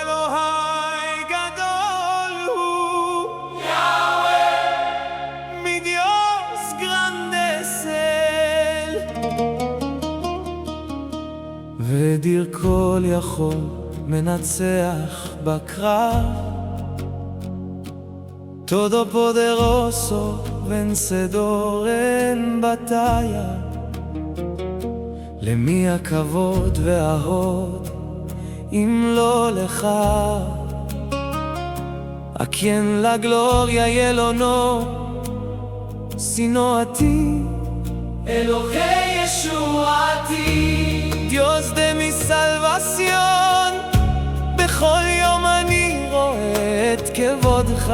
אלוהי גדול הוא, mi Dios grande es él. ודיר כל יכול מנצח בקרב, todo poderoso vencedor en batalla. למי הכבוד וההוד אם לא לך? ¿A quien la gloria y el honor sino a ti? Elohei Yeshuati, Dios de mi salvación, בכל יום אני רואה את כבודך.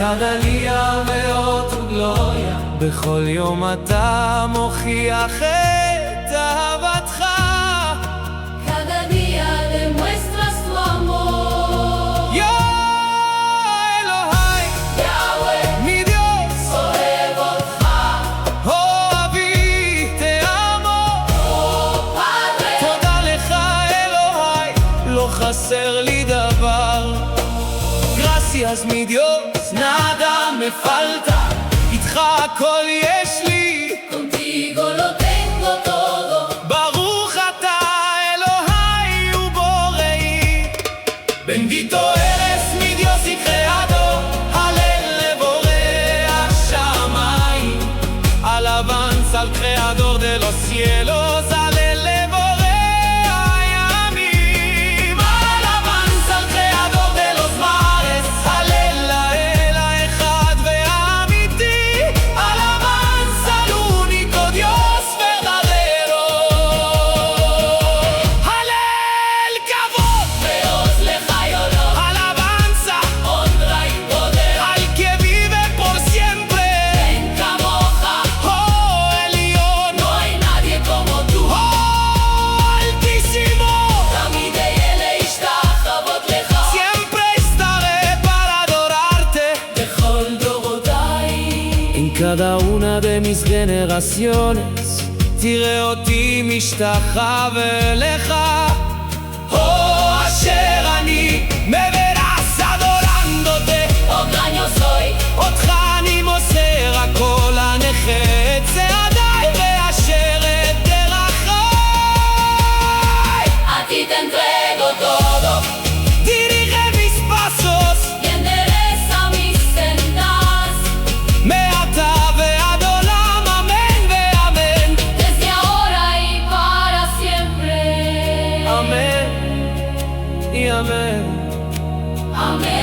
Cada día veo tu gloria, בכל יום אתה מוכיח את אהבתך. Cada día demuestras tu amor. יא אלוהי, Yahweh, mi Dios, אוהב אותך. אוהבי תעמו. Oh, Padre, תודה לך אלוהי, לא חסר לי דבר. Gracias mi Dios, nada me falta, איתך הכל יש לי. contigo lo tengo todo. ברוך אתה אלוהי ובוראי, bendito eres mi Dios y creador, הלל לבורא השמיים, alabanza al creador de los cielos, הלל לבורא הימים, alabanza al creador de los mares, הלל לאל האחד והאמיתי, alabanza al único Dios verdadero, הלל כבוד, Feroz lejayolos, alabanza honra y poder. al que vive por siempre, En Camoja, oh Elión, no hay nadie como tú. oh Altísimo, תמיד אהיה להשתחוות לך. siempre estaré para adorarte. בכל דורותיי, En cada una de mis generaciones תראה אותי משתחווה לך. Oh, אשר אני me verás adorándote, oh gran yo soy. אותך אני מוסר הכל, הנכה את צעדיי ואשר את דרכיי. A ti te entrego todo Dirige mis pasos y endereza mis sendas. מעתה ועד עולם, אמן ואמן. Desde ahora y para siempre. אמן y אמן. Amén.